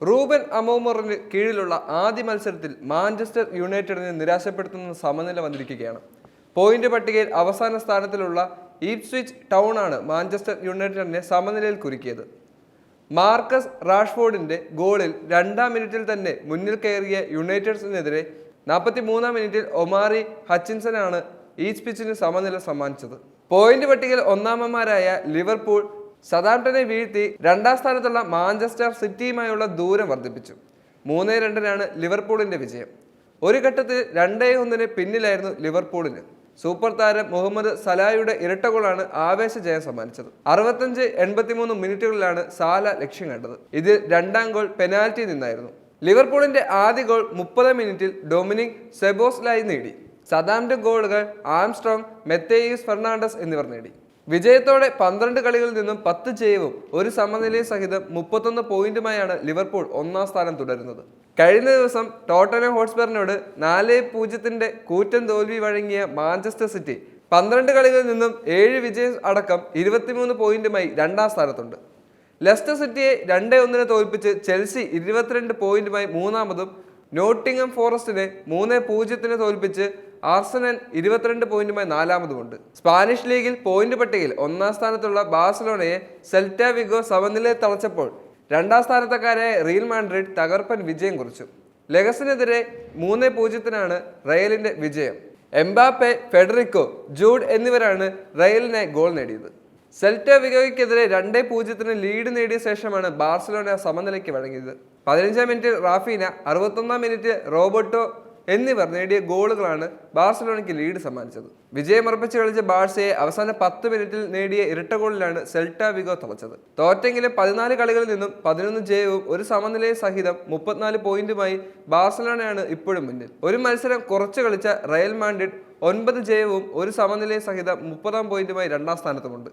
Reuben അമോമറിന് കീഴിലുള്ള ആദ്യ മത്സരത്തിൽ മാഞ്ചസ്റ്റർ യുണൈറ്റഡിനെ നിരാശപ്പെടുത്തുന്ന സമനില വന്നിരിക്കുകയാണ്. പോയിന്റ് പട്ടികയിൽ അവസാന സ്ഥാനത്തിലുള്ള ഈപ്സ്വിച്ച് ടൗൺ ആണ് മാഞ്ചസ്റ്റർ യുണൈറ്റഡിനെ സമനിലയിൽ കുരുക്കിയത്. മാർക്കസ് റാഷ്ഫോർഡിന്റെ ഗോളിൽ 2-ാം മിനിറ്റിൽ തന്നെ മുന്നിൽ കയറിയ യുണൈറ്റഡിനെതിരെ 43-ാം മിനിറ്റിൽ ഒമാറി ഹച്ചിൻസനാണ് ഈപ്സ്വിച്ചിന് സമനില സമ്മാനിച്ചത്. പോയിന്റ് പട്ടികയിൽ ഒന്നാമന്മാരായ ലിവർപൂൾ സതാംപ്ടനെ വീഴ്ത്തി 2-ാം സ്ഥാനത്തുള്ള മാഞ്ചസ്റ്റർ സിറ്റിയുമായുള്ള ദൂരം വർദ്ധിപ്പിച്ചു. 3-2 ലിവർപൂളിന്റെ വിജയം. ഒരു ഘട്ടത്തിൽ 2-1 പിന്നിലായിരുന്നു ലിവർപൂളിന്. സൂപ്പർ താരം മുഹമ്മദ് സലായുടെ ഇരട്ട ഗോളാണ് ആവേശ ജയം സമ്മാനിച്ചത്. 65-83 മിനിറ്റുകളിലാണ് സാല ലക്ഷ്യം കണ്ടത്. ഇതിൽ 2-ാം ഗോൾ പെനാൽറ്റി നിന്നായിരുന്നു. ലിവർപൂളിന്റെ ആദ്യ ഗോൾ 30-ാം മിനിറ്റിൽ ഡൊമിനിക് സെബോസ്ലായി നേടി. സതാംപ്ടൺ ഗോളുകൾ ആംസ്ട്രോങ്, മെത്തേയൂസ് ഫെർണാണ്ടസ് എന്നിവർ നേടി. വിജയത്തോടെ 12 കളികളിൽ നിന്നും 10 ജയവും ഒരു സമനിലയും സഹിതം 31 പോയിന്റുമായാണ് ലിവർപൂൾ 1-ാം സ്ഥാനം തുടരുന്നത്. കഴിഞ്ഞ ദിവസം ടോട്ടനം ഹോട്ട്സ്പറിനോട് 4-0 കൂറ്റൻ തോൽവി വഴങ്ങിയ മാഞ്ചസ്റ്റർ സിറ്റി 12 കളികളിൽ നിന്നും 7 വിജയം അടക്കം 23 പോയിന്റുമായി 2-ാം സ്ഥാനത്തുണ്ട്. ലെസ്റ്റർ സിറ്റിയെ 2-1 തോൽപ്പിച്ച് ചെൽസി 22 പോയിന്റുമായി 3-ാമതും നോട്ടിംഗ്ഹാം ഫോറസ്റ്റിനെ 3-0 തോൽപ്പിച്ച് ആർസനൽ 22 പോയിന്റുമായി 4-ാമതുമുണ്ട്. സ്പാനിഷ് ലീഗിൽ പോയിന്റ് പട്ടികയിൽ 1-ാം സ്ഥാനത്തുള്ള ബാഴ്സലോണയെ സെൽറ്റ വിഗോ സമനിലയിൽ തളച്ചപ്പോൾ 2-ാം സ്ഥാനക്കാരായ റിയൽ മാഡ്രിഡ് തകർപ്പൻ വിജയം കുറിച്ചു. ലെഗസിനെതിരെ 3-0 റയലിന്റെ വിജയം. എംബാപ്പെ, ഫെഡറിക്കോ, ജൂഡ് എന്നിവരാണ് റയലിനായി ഗോൾ നേടിയത്. സെൽറ്റ വിഗോയ്ക്കെതിരെ 2-0 ലീഡ് നേടിയ ശേഷമാണ് ബാഴ്സലോണ സമനിലയ്ക്ക് വഴങ്ങിയത്. 15-ാം മിനിറ്റിൽ റാഫീന, 61-ാം മിനിറ്റിൽ റോബർട്ടോ എന്നിവർ നേടിയ ഗോളുകളാണ് ബാഴ്സലോണയ്ക്ക് ലീഡ് സമ്മാനിച്ചത്. വിജയമർപ്പിച്ച് കളിച്ച ബാഴ്സയെ അവസാന 10 മിനിറ്റിൽ നേടിയ ഇരട്ട ഗോളിലാണ് സെൽറ്റ വിഗോ തളച്ചത്. തോറ്റെങ്കിലും 14 കളികളിൽ നിന്നും 11 ജയവും ഒരു സമനിലയും സഹിതം 34 പോയിന്റുമായി ബാഴ്സലോണയാണ് ഇപ്പോഴും മുന്നിൽ. ഒരു മത്സരം കുറച്ച് കളിച്ച റയൽ മാഡ്രിഡ് 9 ജയവും ഒരു സമനിലയും സഹിതം 30-ാം പോയിന്റുമായി 2-ാം സ്ഥാനത്തുമുണ്ട്.